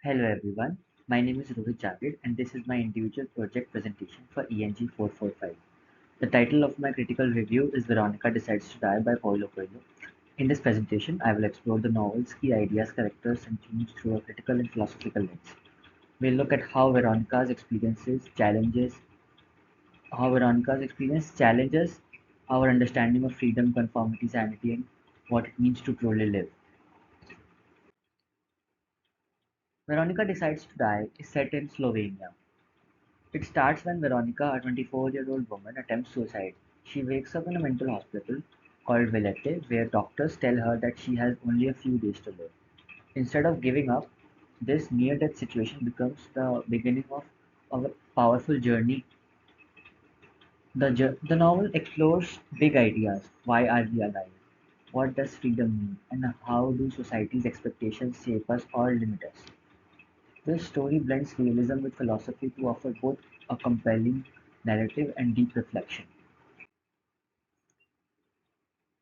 Hello everyone, my name is Rohit Javid and this is my individual project presentation for ENG445. The title of my critical review is Veronika Decides to Die by Paulo Coelho. In this presentation, I will explore the novel's key ideas, characters, and themes through a critical and philosophical lens. We'll look at how Veronika's experience challenges our understanding of freedom, conformity, sanity, and what it means to truly live. Veronika Decides to Die is set in Slovenia. It starts when Veronika, a 24-year-old woman, attempts suicide. She wakes up in a mental hospital called Villete, where doctors tell her that she has only a few days to live. Instead of giving up, this near-death situation becomes the beginning of a powerful journey. The novel explores big ideas. Why are we alive? What does freedom mean? And how do society's expectations shape us or limit us? This story blends realism with philosophy to offer both a compelling narrative and deep reflection.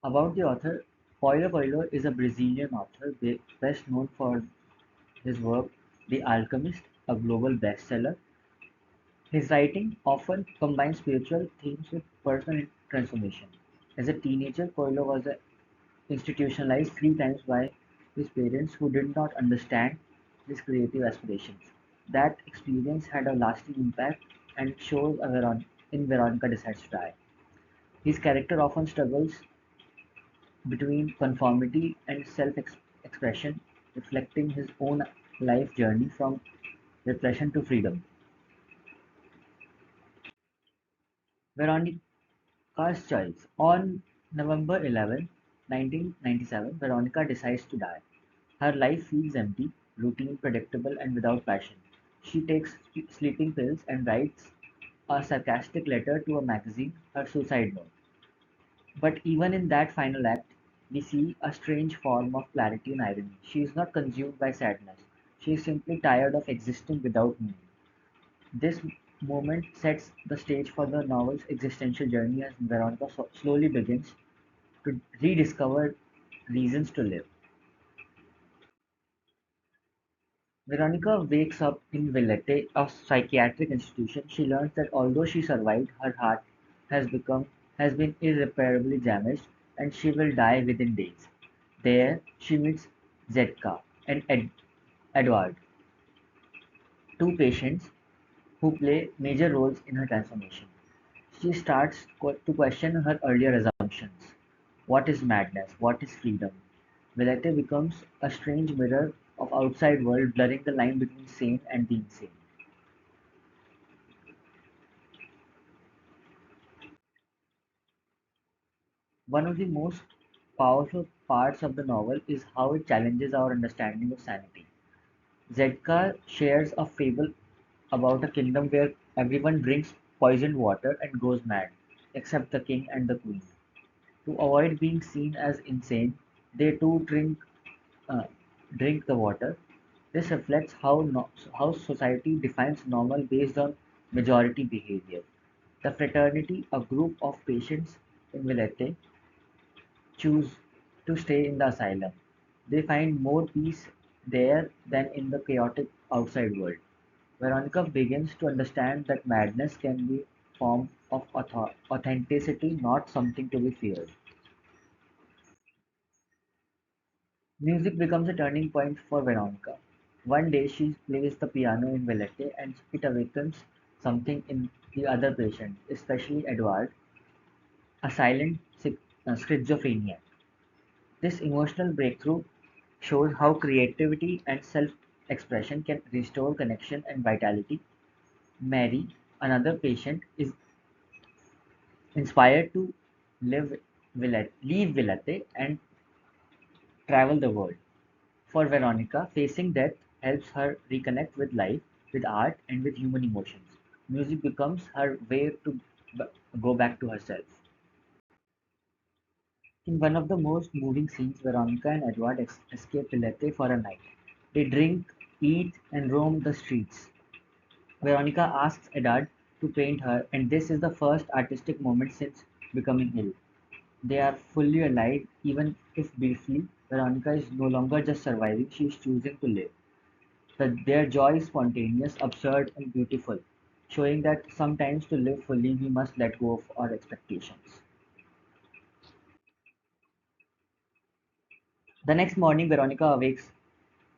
About the author, Paulo Coelho is a Brazilian author best known for his work The Alchemist, a global bestseller. His writing often combines spiritual themes with personal transformation. As a teenager, Coelho was institutionalized three times by his parents who did not understand his creative aspirations. That experience had a lasting impact and shows in Veronica Decides to Die. His character often struggles between conformity and self-expression, reflecting his own life journey from repression to freedom. Veronica's choice. On November 11, 1997, Veronica decides to die. Her life feels empty, routine, predictable, and without passion. She takes sleeping pills and writes a sarcastic letter to a magazine, her suicide note. But even in that final act, we see a strange form of clarity and irony. She is not consumed by sadness. She is simply tired of existing without meaning. This moment sets the stage for the novel's existential journey as Veronica slowly begins to rediscover reasons to live. Veronica wakes up in Villete, a psychiatric institution. She learns that although she survived, her heart has become has been irreparably damaged, and she will die within days. There, she meets Zetka and Edward, two patients who play major roles in her transformation. She starts to question her earlier assumptions. What is madness? What is freedom? Villete becomes a strange mirror of outside world, blurring the line between sane and the insane. One of the most powerful parts of the novel is how it challenges our understanding of sanity. Zedka shares a fable about a kingdom where everyone drinks poisoned water and goes mad, except the king and the queen. To avoid being seen as insane, they too uh, drink the water. This reflects how society defines normal based on majority behavior. The fraternity, a group of patients in Villette, choose to stay in the asylum. They find more peace there than in the chaotic outside world. Veronica begins to understand that madness can be a form of authenticity, not something to be feared. Music becomes a turning point for Veronica. One day she plays the piano in Villette and it awakens something in the other patient, especially Edward, a silent schizophrenic. This emotional breakthrough shows how creativity and self-expression can restore connection and vitality. Mary, another patient, is inspired to leave Villette and travel the world. For Veronica, facing death helps her reconnect with life, with art, and with human emotions. Music becomes her way to b- go back to herself. In one of the most moving scenes, Veronica and Edward escape Villette for a night. They drink, eat, and roam the streets. Veronica asks Edward to paint her, and this is the first artistic moment since becoming ill. They are fully alive, even if briefly. Veronica is no longer just surviving, she is choosing to live. Their joy is spontaneous, absurd, and beautiful, showing that sometimes to live fully we must let go of our expectations. The next morning, Veronica awakes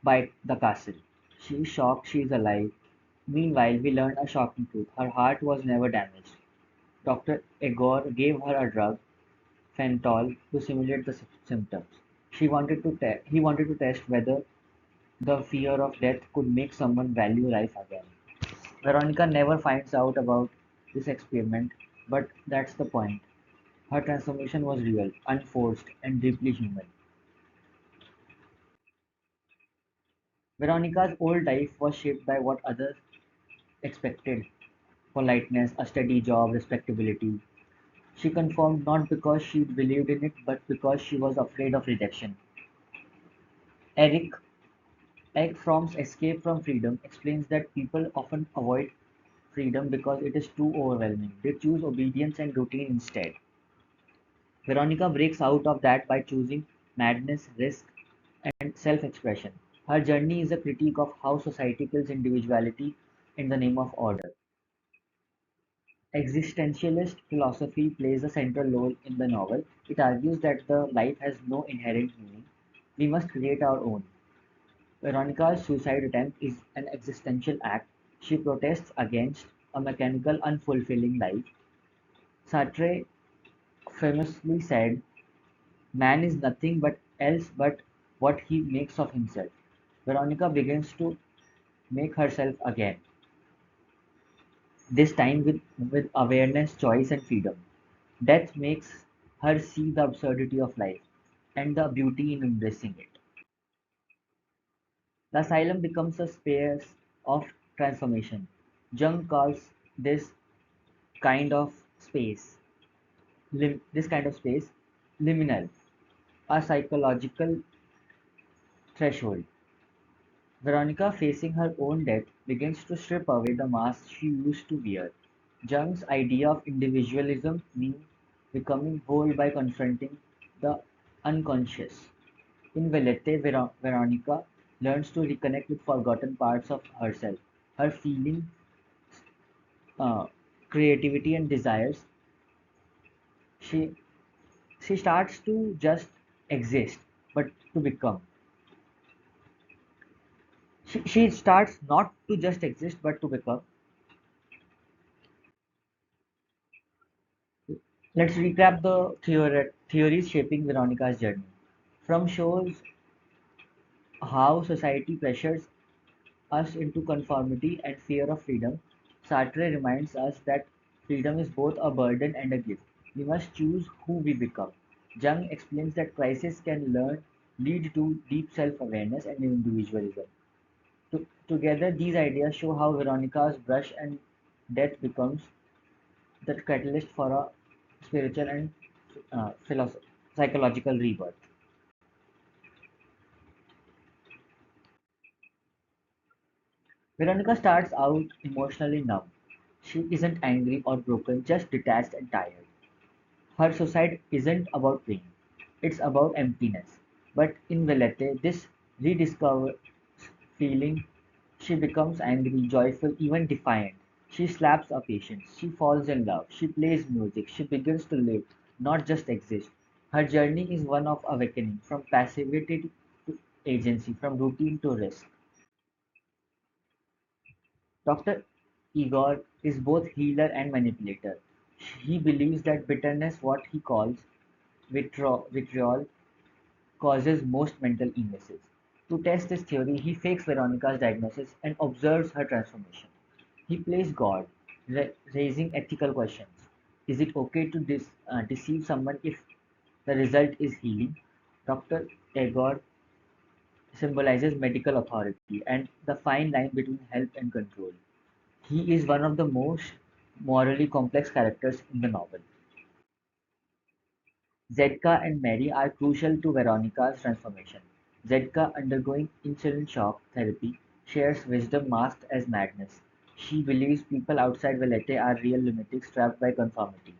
by the castle. She is shocked she is alive. Meanwhile, we learn a shocking truth. Her heart was never damaged. Dr. Egor gave her a drug, Fentanyl, to simulate the symptoms. He wanted to test whether the fear of death could make someone value life again. Veronica never finds out about this experiment, but that's the point. Her transformation was real, unforced, and deeply human. Veronica's old life was shaped by what others expected: politeness, a steady job, respectability. She conformed not because she believed in it, but because she was afraid of rejection. Erich Fromm's Escape from Freedom explains that people often avoid freedom because it is too overwhelming. They choose obedience and routine instead. Veronica breaks out of that by choosing madness, risk, and self-expression. Her journey is a critique of how society kills individuality in the name of order. Existentialist philosophy plays a central role in the novel. It argues that the life has no inherent meaning. We must create our own. Veronica's suicide attempt is an existential act. She protests against a mechanical, unfulfilling life. Sartre famously said, "Man is nothing but else but what he makes of himself." Veronica begins to make herself again, this time with awareness, choice, and freedom. Death makes her see the absurdity of life and the beauty in embracing it. The asylum becomes a space of transformation. Jung calls this kind of space, this kind of space, liminal, a psychological threshold. Veronica, facing her own death, begins to strip away the mask she used to wear. Jung's idea of individualism means becoming whole by confronting the unconscious. In Villete, Veronica learns to reconnect with forgotten parts of herself, her feeling, uh, creativity, and desires. She she starts to just exist, but to become. She starts not to just exist, but to become. Let's recap the theories shaping Veronica's journey. From shows how society pressures us into conformity and fear of freedom, Sartre reminds us that freedom is both a burden and a gift. We must choose who we become. Jung explains that crisis can lead to deep self-awareness and individualism. Together, these ideas show how Veronica's brush and death becomes the catalyst for a spiritual and psychological rebirth. Veronica starts out emotionally numb. She isn't angry or broken, just detached and tired. Her suicide isn't about pain, it's about emptiness. But in Villete, this rediscovered feeling, she becomes angry, joyful, even defiant. She slaps a patient, she falls in love, she plays music, she begins to live, not just exist. Her journey is one of awakening, from passivity to agency, from routine to risk. Doctor Igor is both healer and manipulator. He believes that bitterness, what he calls vitriol, causes most mental illnesses. To test this theory, he fakes Veronica's diagnosis and observes her transformation. He plays God, raising ethical questions. Is it okay to deceive someone if the result is healing? Dr. Igor symbolizes medical authority and the fine line between help and control. He is one of the most morally complex characters in the novel. Zedka and Mary are crucial to Veronica's transformation. Zedka, undergoing insulin shock therapy, shares wisdom masked as madness. She believes people outside Villete are real lunatics trapped by conformity.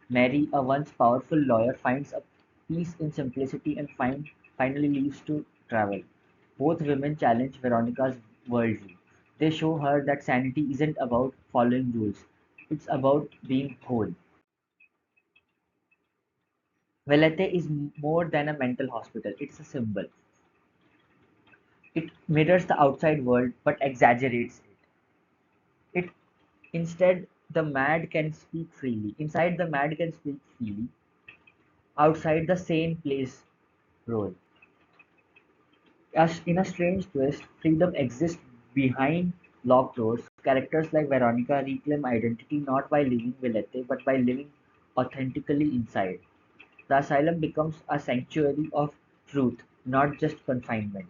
Mary, a once powerful lawyer, finds a peace in simplicity and finally leaves to travel. Both women challenge Veronica's worldview. They show her that sanity isn't about following rules, it's about being whole. Villete is more than a mental hospital, it's a symbol. It mirrors the outside world but exaggerates it. It instead the mad can speak freely. Inside the mad can speak freely. Outside the sane plays role. As in a strange twist, freedom exists behind locked doors. Characters like Veronika reclaim identity not by living Villette but by living authentically inside. The asylum becomes a sanctuary of truth, not just confinement.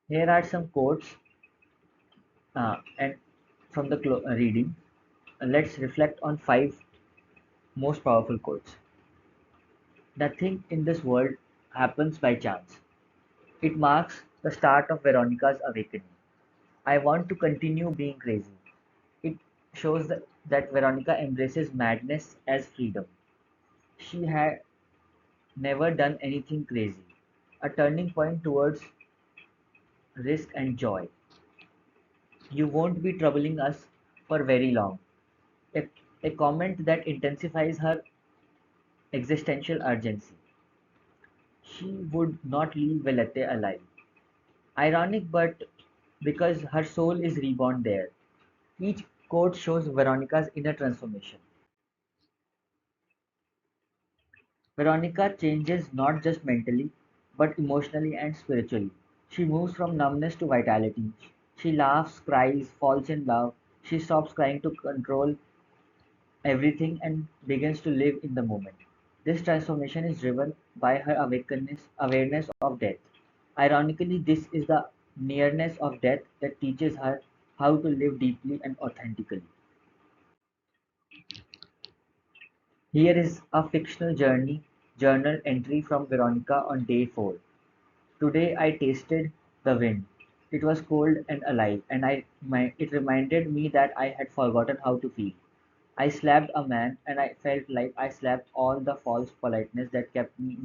Here are some quotes and from the reading. Let's reflect on five most powerful quotes. Nothing in this world happens by chance. It marks the start of Veronika's awakening. I want to continue being crazy. It shows that Veronika embraces madness as freedom. She had never done anything crazy. A turning point towards risk and joy. You won't be troubling us for very long. A, a comment that intensifies her existential urgency. She would not leave Villette alive. Ironic, but because her soul is reborn there. Each quote shows Veronika's inner transformation. Veronika changes not just mentally, but emotionally and spiritually. She moves from numbness to vitality. She laughs, cries, falls in love. She stops trying to control everything and begins to live in the moment. This transformation is driven by her awareness of death. Ironically, this is the nearness of death that teaches her how to live deeply and authentically. Here is a fictional journal entry from Veronika on day 4. Today I tasted the wind. It was cold and alive, and it reminded me that I had forgotten how to feel. I slapped a man, and I felt like I slapped all the false politeness that kept me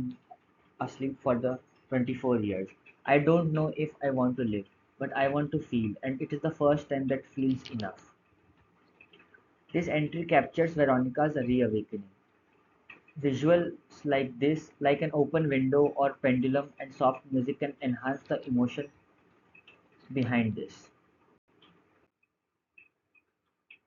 asleep for the 24 years. I don't know if I want to live, but I want to feel, and it is the first time that feels enough. This entry captures Veronica's reawakening. Visuals like this, like an open window or pendulum and soft music, can enhance the emotion behind this.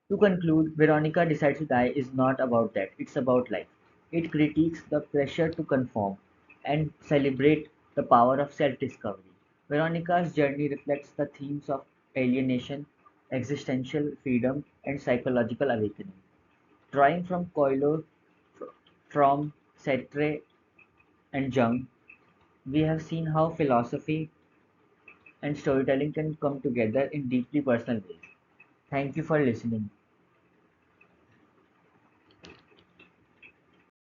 To conclude, Veronica Decides to Die is not about that, it's about life. It critiques the pressure to conform and celebrate the power of self-discovery. Veronica's journey reflects the themes of alienation, existential freedom, and psychological awakening. Drawing from Coelho, from Sartre, and Jung, we have seen how philosophy and storytelling can come together in deeply personal ways. Thank you for listening.